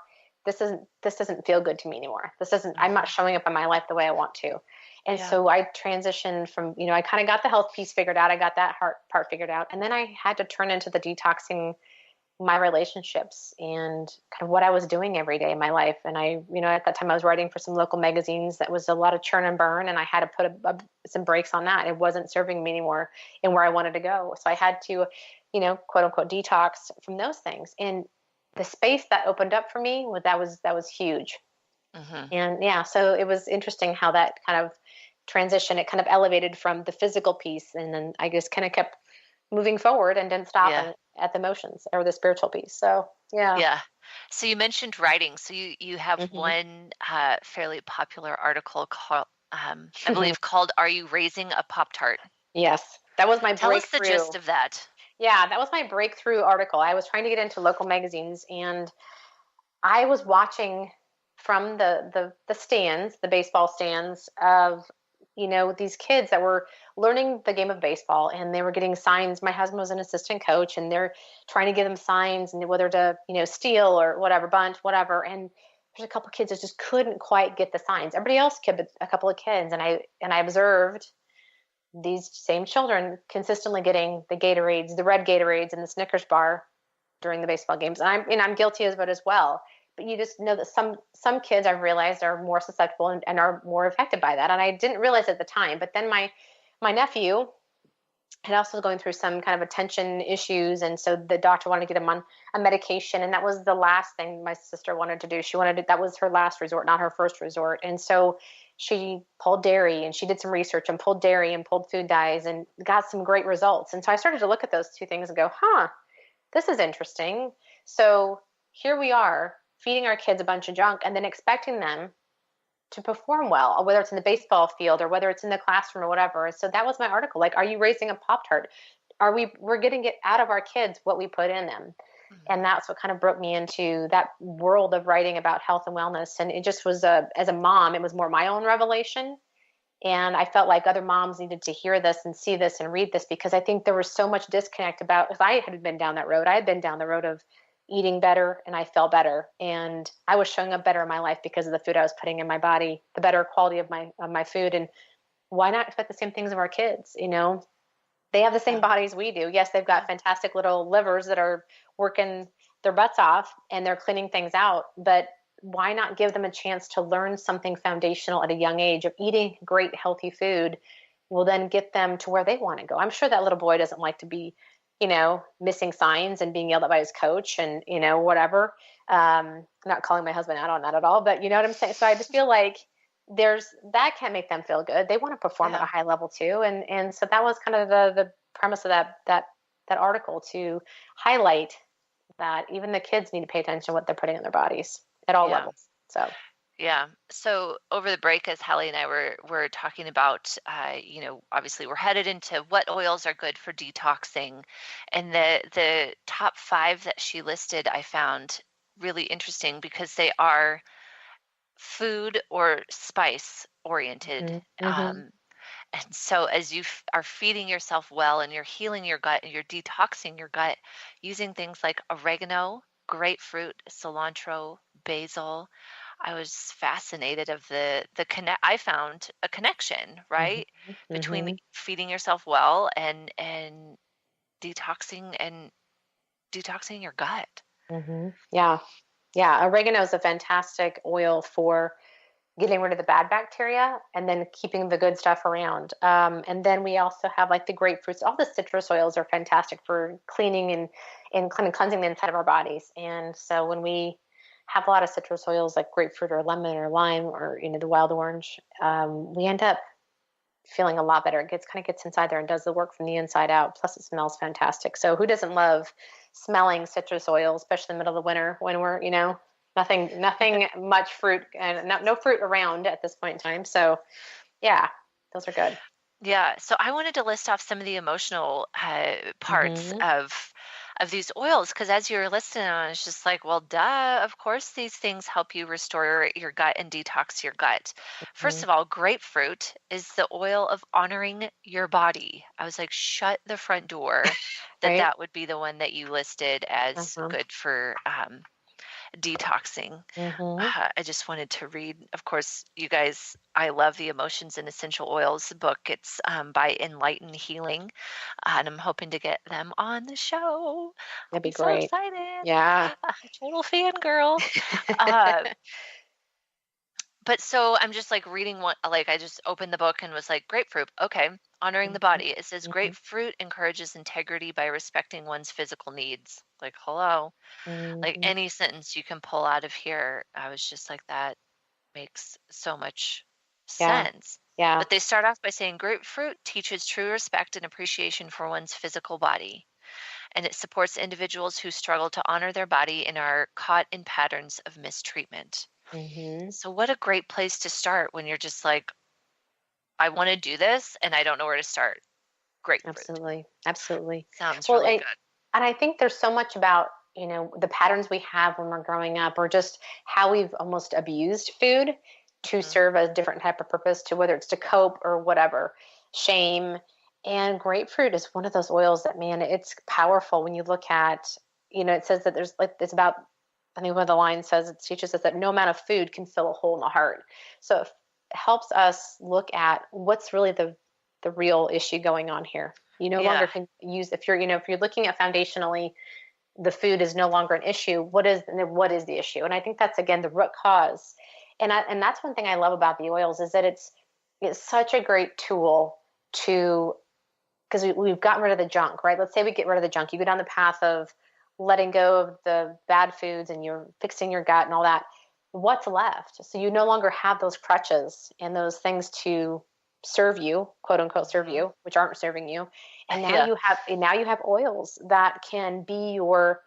This doesn't feel good to me anymore. I'm not showing up in my life the way I want to. And so I transitioned from, I kind of got the health piece figured out. I got that heart part figured out. And then I had to turn into the detoxing my relationships and kind of what I was doing every day in my life. And I, at that time I was writing for some local magazines that was a lot of churn and burn. And I had to put some brakes on that. It wasn't serving me anymore in where I wanted to go. So I had to, quote unquote, detox from those things. And the space that opened up for me, that was huge. And yeah, so it was interesting how that kind of transition, it kind of elevated from the physical piece, and then I just kind of kept moving forward and didn't stop at the emotions or the spiritual piece. So yeah. Yeah. So you mentioned writing. So you have one fairly popular article called, I believe, called "Are You Raising a Pop-Tart?" Yes, that was my Tell breakthrough. us the gist of that. Yeah, that was my breakthrough article. I was trying to get into local magazines, and I was watching from the stands, the baseball stands of, these kids that were learning the game of baseball, and they were getting signs. My husband was an assistant coach, and they're trying to give them signs and whether to, steal or whatever, bunt, whatever. And there's a couple of kids that just couldn't quite get the signs. Everybody else could, but a couple of kids. And I observed these same children consistently getting the Gatorades, the red Gatorades and the Snickers bar during the baseball games. And I'm guilty of it as well. But you just know that some kids, I've realized, are more susceptible and are more affected by that. And I didn't realize at the time. But then my nephew had also going through some kind of attention issues. And so the doctor wanted to get him on a medication. And that was the last thing my sister wanted to do. That was her last resort, not her first resort. And so she pulled dairy, and she did some research and pulled dairy and pulled food dyes and got some great results. And so I started to look at those two things and go, this is interesting. So here we are feeding our kids a bunch of junk and then expecting them to perform well, whether it's in the baseball field or whether it's in the classroom or whatever. And so that was my article. Like, are you raising a Pop-Tart? We're getting it out of our kids what we put in them. And that's what kind of broke me into that world of writing about health and wellness. And it just was as a mom, it was more my own revelation. And I felt like other moms needed to hear this and see this and read this, because I think there was so much disconnect about, if I had been down that road, I had been down the road of eating better and I felt better. And I was showing up better in my life because of the food I was putting in my body, the better quality of my food. And why not expect the same things of our kids? They have the same bodies we do. Yes, they've got fantastic little livers that are working their butts off and they're cleaning things out, but why not give them a chance to learn something foundational at a young age of eating great, healthy food will then get them to where they want to go. I'm sure that little boy doesn't like to be, missing signs and being yelled at by his coach and, whatever. I'm not calling my husband out on that at all, but you know what I'm saying? So I just feel like that can make them feel good. They want to perform at a high level too. And so that was kind of the premise of that article, to highlight that even the kids need to pay attention to what they're putting in their bodies at all levels. So yeah. So over the break, as Hallie and I were talking about, obviously we're headed into what oils are good for detoxing, and the top 5 that she listed, I found really interesting because they are food or spice oriented. And so as you are feeding yourself well and you're healing your gut and you're detoxing your gut using things like oregano, grapefruit, cilantro, basil, I was fascinated of I found a connection, right? Between feeding yourself well and detoxing your gut. Yeah. Oregano is a fantastic oil for getting rid of the bad bacteria and then keeping the good stuff around. And then we also have like the grapefruits. All the citrus oils are fantastic for cleaning and kind of cleansing the inside of our bodies. And so when we have a lot of citrus oils like grapefruit or lemon or lime or the wild orange, we end up feeling a lot better. It kind of gets inside there and does the work from the inside out. Plus it smells fantastic. So who doesn't love smelling citrus oil, especially in the middle of the winter when we're, nothing much fruit and no fruit around at this point in time. So yeah, those are good. Yeah. So I wanted to list off some of the emotional parts of these oils, because as you're listening on, it's just like, well, duh, of course these things help you restore your gut and detox your gut. First of all, grapefruit is the oil of honoring your body. I was like, shut the front door that would be the one that you listed as good for detoxing. I just wanted to read, of course, you guys, I love the Emotions and Essential Oils book. It's by Enlighten Healing, and I'm hoping to get them on the show. That'd be So great. excited. Yeah. Total fangirl. But so I'm just like reading I just opened the book and was like, grapefruit. Okay. Honoring the body. It says grapefruit encourages integrity by respecting one's physical needs. Like, hello. Like any sentence you can pull out of here. I was just like, that makes so much Yeah. sense. Yeah. But they start off by saying grapefruit teaches true respect and appreciation for one's physical body. And it supports individuals who struggle to honor their body and are caught in patterns of mistreatment. Mm-hmm. So what a great place to start when you're just like, I want to do this and I don't know where to start. Grapefruit. Absolutely. Sounds really good. And I think there's so much about, the patterns we have when we're growing up, or just how we've almost abused food to serve a different type of purpose, to whether it's to cope or whatever, shame. And grapefruit is one of those oils that, man, it's powerful when you look at, it says that it's about, I think one of the lines says, it teaches us that no amount of food can fill a hole in the heart. So it helps us look at what's really the real issue going on here. You no longer can use, if you're looking at foundationally, the food is no longer an issue. What is the issue? And I think that's, again, the root cause. And that's one thing I love about the oils, is that it's such a great tool because we've gotten rid of the junk, right? Let's say we get rid of the junk. You go down the path of letting go of the bad foods and you're fixing your gut and all that. What's left? So you no longer have those crutches and those things to serve you, quote unquote, serve you, which aren't serving you. And now you have oils that can be your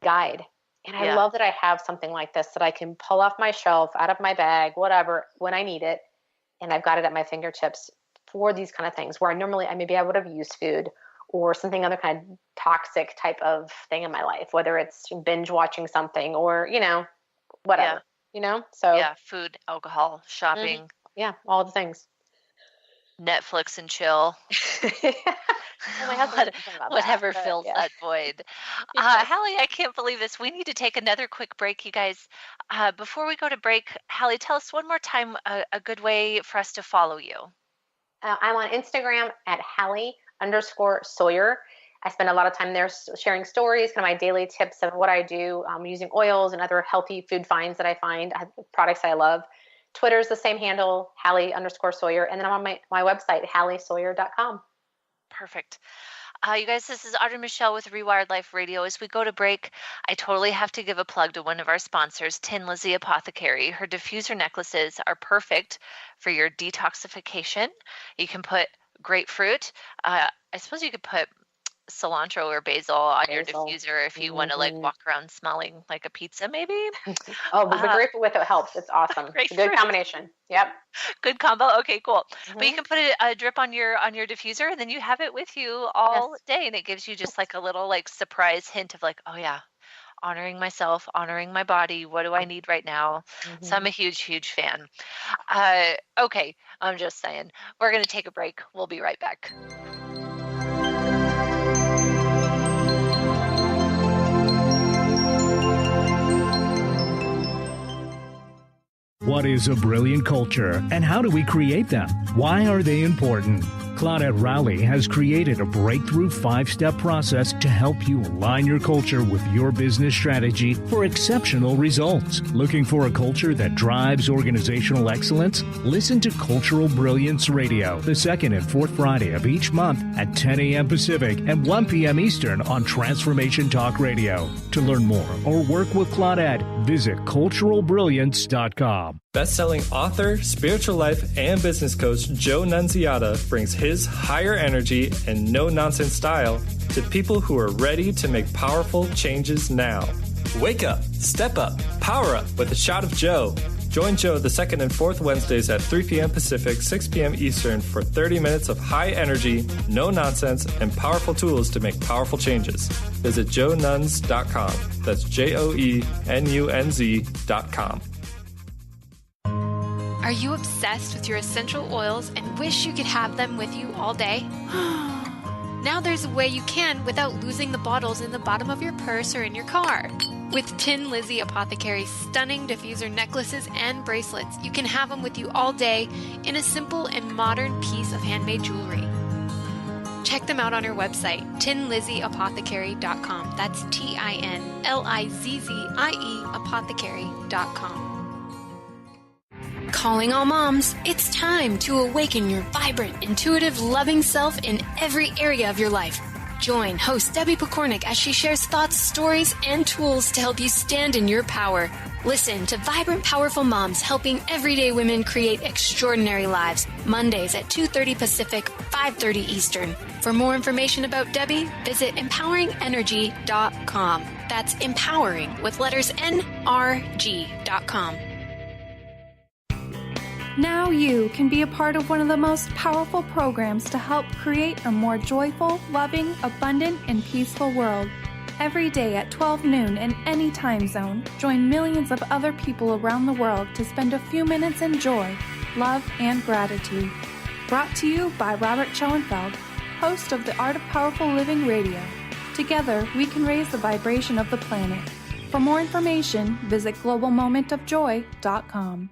guide. And I love that I have something like this that I can pull off my shelf, out of my bag, whatever, when I need it. And I've got it at my fingertips for these kind of things where maybe I would have used food or something other kind of toxic type of thing in my life, whether it's binge watching something or, whatever, So yeah, food, alcohol, shopping. Mm-hmm. Yeah, all the things. Netflix and chill. Whatever fills that void. Hallie, I can't believe this. We need to take another quick break, you guys. Before we go to break, Hallie, tell us one more time a good way for us to follow you. I'm on Instagram at Hallie_Sawyer. I spend a lot of time there sharing stories, kind of my daily tips of what I do, using oils and other healthy food finds that I find, products I love. Twitter's the same handle, Hallie_Sawyer. And then I'm on my website, HallieSawyer.com. Perfect. You guys, this is Audrey Michel with Rewired Life Radio. As we go to break, I totally have to give a plug to one of our sponsors, Tin Lizzie Apothecary. Her diffuser necklaces are perfect for your detoxification. You can put grapefruit. I suppose you could put cilantro or basil on your diffuser if you want to walk around smelling like a pizza, maybe. But the grapefruit with it helps. It's awesome. It's a good combination. Yep. Good combo. Okay, cool. Mm-hmm. But you can put a drip on your diffuser, and then you have it with you all day, and it gives you just like a little surprise hint of oh yeah, honoring myself, honoring my body. What do I need right now? Mm-hmm. So I'm a huge, huge fan. Okay, I'm just saying. We're going to take a break. We'll be right back. What is a brilliant culture, and how do we create them? Why are they important? Claudette Rowley has created a breakthrough 5-step process to help you align your culture with your business strategy for exceptional results. Looking for a culture that drives organizational excellence? Listen to Cultural Brilliance Radio, the second and fourth Friday of each month at 10 a.m. Pacific and 1 p.m. Eastern on Transformation Talk Radio. To learn more or work with Claudette, visit culturalbrilliance.com. Best-selling author, spiritual life, and business coach Joe Nunziata brings his higher energy and no-nonsense style to people who are ready to make powerful changes now. Wake up, step up, power up with a shot of Joe. Join Joe the second and fourth Wednesdays at 3 p.m. Pacific, 6 p.m. Eastern for 30 minutes of high energy, no nonsense, and powerful tools to make powerful changes. Visit joenuns.com. That's JOENUNZ.com. Are you obsessed with your essential oils and wish you could have them with you all day? Now there's a way you can without losing the bottles in the bottom of your purse or in your car. With Tin Lizzie Apothecary's stunning diffuser necklaces and bracelets, you can have them with you all day in a simple and modern piece of handmade jewelry. Check them out on her website, tinlizzieapothecary.com. That's TINLIZZIE apothecary.com. Calling all moms, it's time to awaken your vibrant, intuitive, loving self in every area of your life. Join host Debbie Pokornik as she shares thoughts, stories, and tools to help you stand in your power. Listen to Vibrant, Powerful Moms helping everyday women create extraordinary lives. Mondays at 2:30 Pacific, 5:30 Eastern. For more information about Debbie, visit empoweringenergy.com. That's empowering with letters NRG.com. Now you can be a part of one of the most powerful programs to help create a more joyful, loving, abundant, and peaceful world. Every day at 12 noon in any time zone, join millions of other people around the world to spend a few minutes in joy, love, and gratitude. Brought to you by Robert Schoenfeld, host of the Art of Powerful Living Radio. Together, we can raise the vibration of the planet. For more information, visit globalmomentofjoy.com.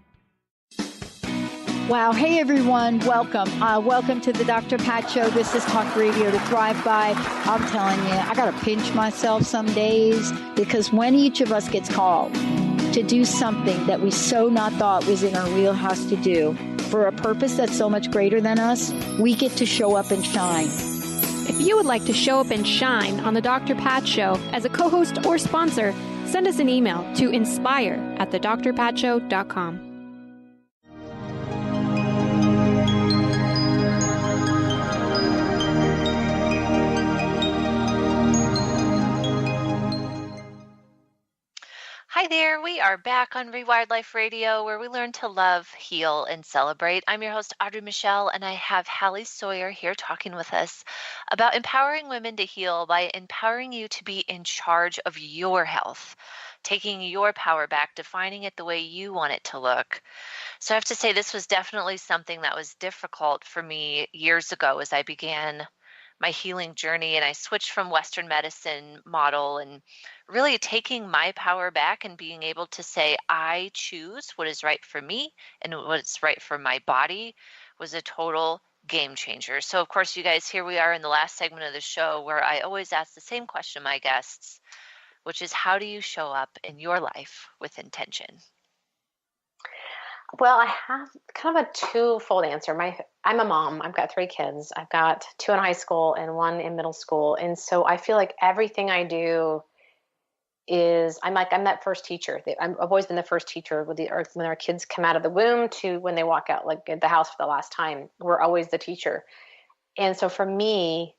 Wow. Hey, everyone. Welcome. Welcome to the Dr. Pat Show. This is Talk Radio to Thrive By. I'm telling you, I got to pinch myself some days because when each of us gets called to do something that we so not thought was in our wheelhouse to do for a purpose that's so much greater than us, we get to show up and shine. If you would like to show up and shine on the Dr. Pat Show as a co-host or sponsor, send us an email to inspire@thedrpatshow.com. Hi there. We are back on Rewired Life Radio, where we learn to love, heal, and celebrate. I'm your host, Audrey Michel, and I have Hallie Sawyer here talking with us about empowering women to heal by empowering you to be in charge of your health, taking your power back, defining it the way you want it to look. So I have to say, this was definitely something that was difficult for me years ago as I began my healing journey, and I switched from Western medicine model and really taking my power back and being able to say, I choose what is right for me and what's right for my body was a total game changer. So of course, you guys, here we are in the last segment of the show where I always ask the same question to my guests, which is, how do you show up in your life with intention? Well, I have kind of a twofold answer. I'm a mom. I've got 3 kids. I've got 2 in high school and 1 in middle school. And so I feel like everything I do is, I'm that first teacher. I've always been the first teacher when our kids come out of the womb to when they walk out, like at the house for the last time. We're always the teacher. And so for me,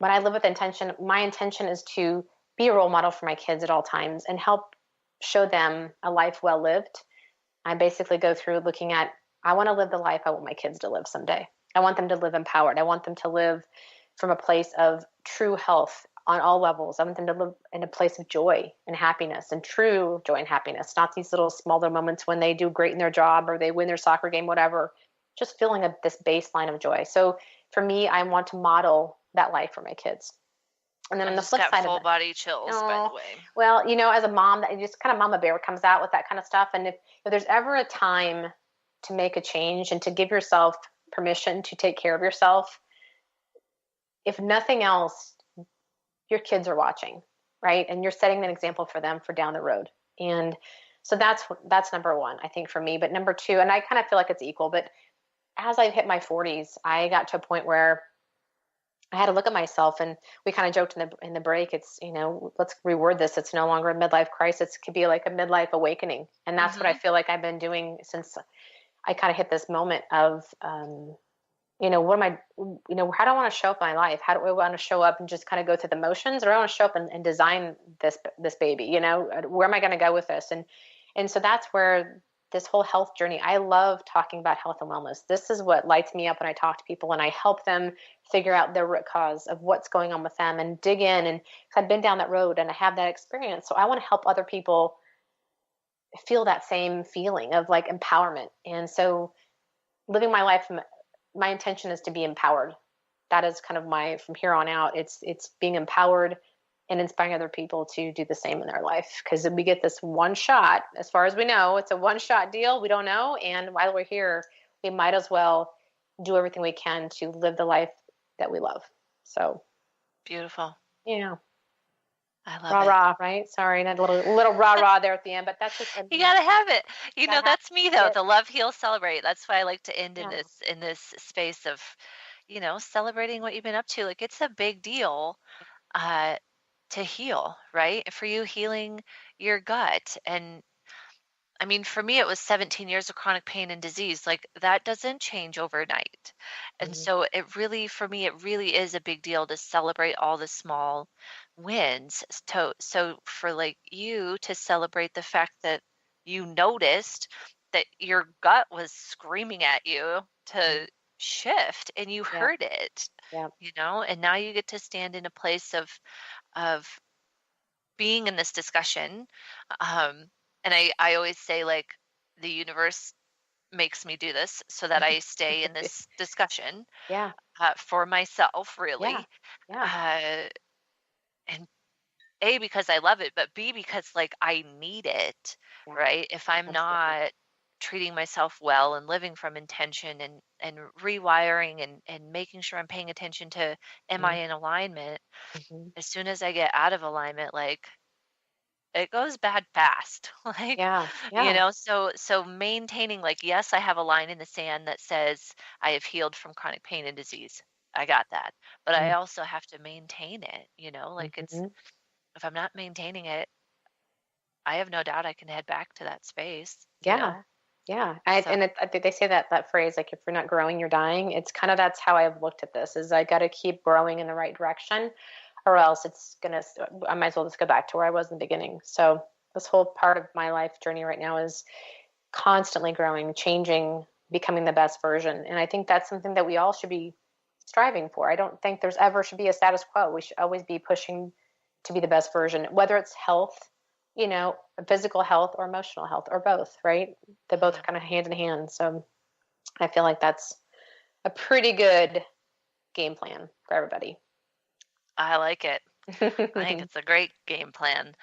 when I live with intention, my intention is to be a role model for my kids at all times and help show them a life well lived. I basically go through looking at, I want to live the life I want my kids to live someday. I want them to live empowered. I want them to live from a place of true health on all levels. I want them to live in a place of joy and happiness, and true joy and happiness, not these little smaller moments when they do great in their job or they win their soccer game, whatever, just feeling this baseline of joy. So for me, I want to model that life for my kids. And then on the flip side full of it, body chills, by the way. Well, as a mom, that just kind of mama bear comes out with that kind of stuff. And if there's ever a time to make a change and to give yourself permission to take care of yourself, if nothing else, your kids are watching, right? And you're setting an example for them for down the road. And so that's number 1, I think, for me. But number 2, and I kind of feel like it's equal, but as I hit my 40s, I got to a point where I had to look at myself, and we kind of joked in the break. It's, let's reword this. It's no longer a midlife crisis. It could be like a midlife awakening. And that's what I feel like I've been doing since I kind of hit this moment of, what am I, how do I want to show up in my life? How do I want to show up and just kind of go through the motions, or do I want to show up and design this baby? Where am I going to go with this? And so that's where this whole health journey, I love talking about health and wellness. This is what lights me up when I talk to people and I help them figure out the root cause of what's going on with them and dig in. And I've been down that road and I have that experience. So I want to help other people feel that same feeling of like empowerment. And so living my life, my intention is to be empowered. That is kind of from here on out, it's being empowered and inspiring other people to do the same in their life. Because we get this one shot, as far as we know, it's a one-shot deal. We don't know. And while we're here, we might as well do everything we can to live the life that we love. So beautiful. Yeah. I love it. Rah, right? Sorry, not a little rah there at the end, but that's just you gotta have it. That's me though. The love, heal, celebrate. That's why I like to end in this space of, celebrating what you've been up to. Like, it's a big deal to heal, right? For you, healing your gut. And I mean, for me, it was 17 years of chronic pain and disease. Like, that doesn't change overnight. And so for me, it really is a big deal to celebrate all the small wins. So for like you to celebrate the fact that you noticed that your gut was screaming at you to shift and you heard it, and now you get to stand in a place of being in this discussion. And I always say, like, the universe makes me do this so that I stay in this discussion for myself, really. And A, because I love it, but B, because like I need it, right? If I'm not treating myself well and living from intention and rewiring and making sure I'm paying attention to, am I in alignment? As soon as I get out of alignment, like, it goes bad fast. Like, so maintaining, like, yes, I have a line in the sand that says I have healed from chronic pain and disease. I got that. But I also have to maintain it, like if I'm not maintaining it, I have no doubt I can head back to that space. Yeah. I think they say that phrase, like, if you're not growing, you're dying. It's kind of, that's how I've looked at this, is I got to keep growing in the right direction, or else I might as well just go back to where I was in the beginning. So this whole part of my life journey right now is constantly growing, changing, becoming the best version. And I think that's something that we all should be striving for. I don't think there's ever should be a status quo. We should always be pushing to be the best version, whether it's health, physical health or emotional health, or both, right? They both kind of hand in hand. So I feel like that's a pretty good game plan for everybody. I like it. I think it's a great game plan.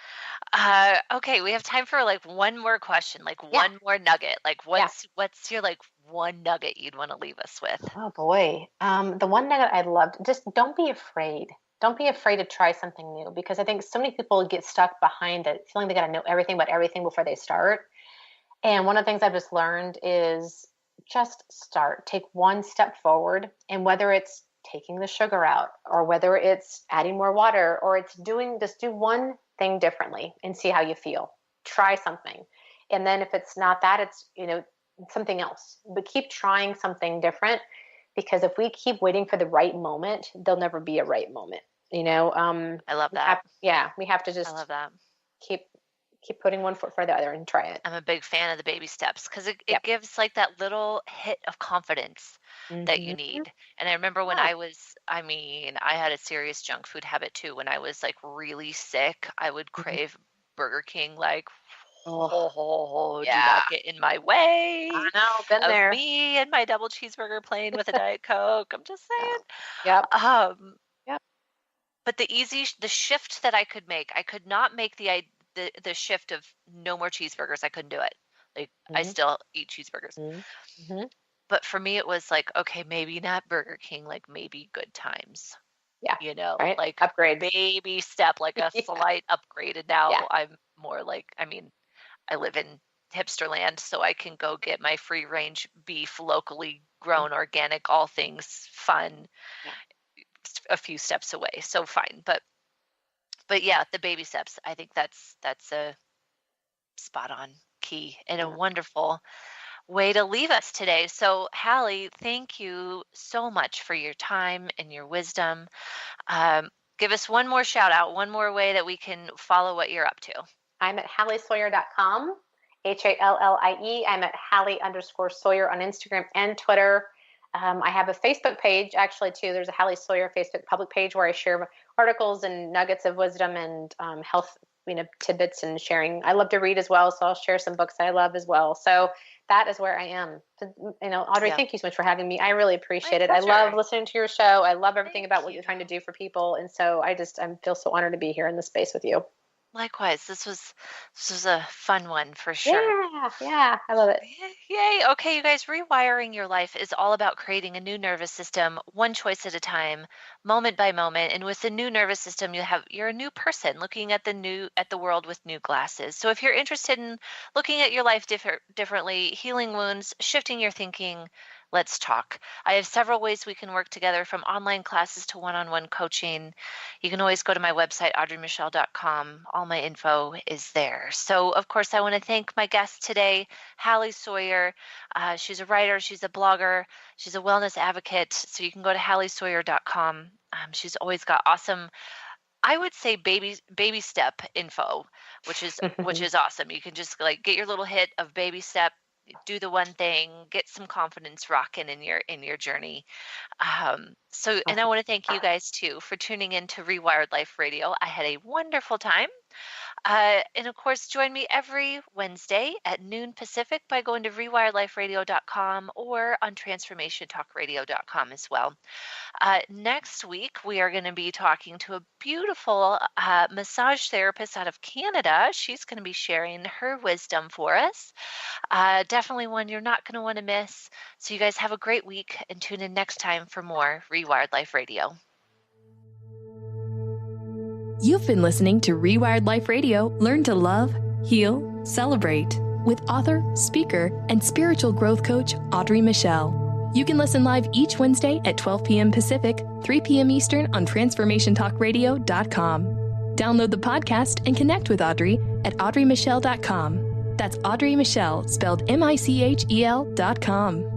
Okay, we have time for like one more question, like one more nugget. Like, what's your like one nugget you'd want to leave us with? Oh boy. The one nugget I'd love, just don't be afraid. Don't be afraid to try something new, because I think so many people get stuck behind it, feeling they got to know everything about everything before they start. And one of the things I've just learned is just start. Take one step forward. And whether it's taking the sugar out, or whether it's adding more water, or it's just do one thing differently and see how you feel. Try something. And then if it's not that, it's, something else. But keep trying something different, because if we keep waiting for the right moment, there'll never be a right moment. I love that. We have to just I love that. Keep putting one foot for the other and try it. I'm a big fan of the baby steps, because it gives like that little hit of confidence that you need. And I remember when I had a serious junk food habit too. When I was like really sick, I would crave Burger King, like, do not get in my way. I know, been there. Me and my double cheeseburger plain with a Diet Coke. I'm just saying. Yep. But the shift that I could make, I could not make the shift of no more cheeseburgers. I couldn't do it. Like, I still eat cheeseburgers. But for me, it was like, okay, maybe not Burger King, like maybe Good Times. Yeah. Right? Like upgrade, baby step, like a slight upgrade. And now I'm more like, I live in hipster land, so I can go get my free range beef, locally grown, organic, all things fun, a few steps away. So fine. But yeah, the baby steps, I think that's a spot on key and a wonderful way to leave us today. So Hallie, thank you so much for your time and your wisdom. Give us one more shout out, one more way that we can follow what you're up to. I'm at HallieSawyer.com, HALLIE. I'm at Hallie_Sawyer on Instagram and Twitter. I have a Facebook page, actually, too. There's a Hallie Sawyer Facebook public page where I share articles and nuggets of wisdom and health, tidbits and sharing. I love to read as well, so I'll share some books I love as well. So that is where I am. Audrey, thank you so much for having me. I really appreciate it. I love listening to your show. I love everything about what you're trying to do for people. And so I feel so honored to be here in this space with you. Likewise, this was a fun one for sure. Yeah, I love it. Yay. Okay, you guys, rewiring your life is all about creating a new nervous system, one choice at a time, moment by moment. And with the new nervous system, you're a new person looking at the world with new glasses. So if you're interested in looking at your life differently, healing wounds, shifting your thinking, let's talk. I have several ways we can work together, from online classes to one-on-one coaching. You can always go to my website, audreymichel.com. All my info is there. So, of course, I want to thank my guest today, Hallie Sawyer. She's a writer. She's a blogger. She's a wellness advocate. So you can go to halliesawyer.com. She's always got awesome, I would say, baby step info, which is awesome. You can just get your little hit of baby step, do the one thing, get some confidence rocking in your journey. And I want to thank you guys too for tuning in to Rewired Life Radio. I had a wonderful time. And of course, join me every Wednesday at noon Pacific by going to rewiredliferadio.com or on transformationtalkradio.com as well. Next week, we are going to be talking to a beautiful massage therapist out of Canada. She's going to be sharing her wisdom for us. Definitely one you're not going to want to miss. So you guys have a great week, and tune in next time for more Rewired Life Radio. You've been listening to Rewired Life Radio. Learn to love, heal, celebrate with author, speaker, and spiritual growth coach Audrey Michel. You can listen live each Wednesday at 12 p.m. Pacific, 3 p.m. Eastern on TransformationTalkRadio.com. Download the podcast and connect with Audrey at audreymichel.com. That's Audrey Michel, spelled Michel.com.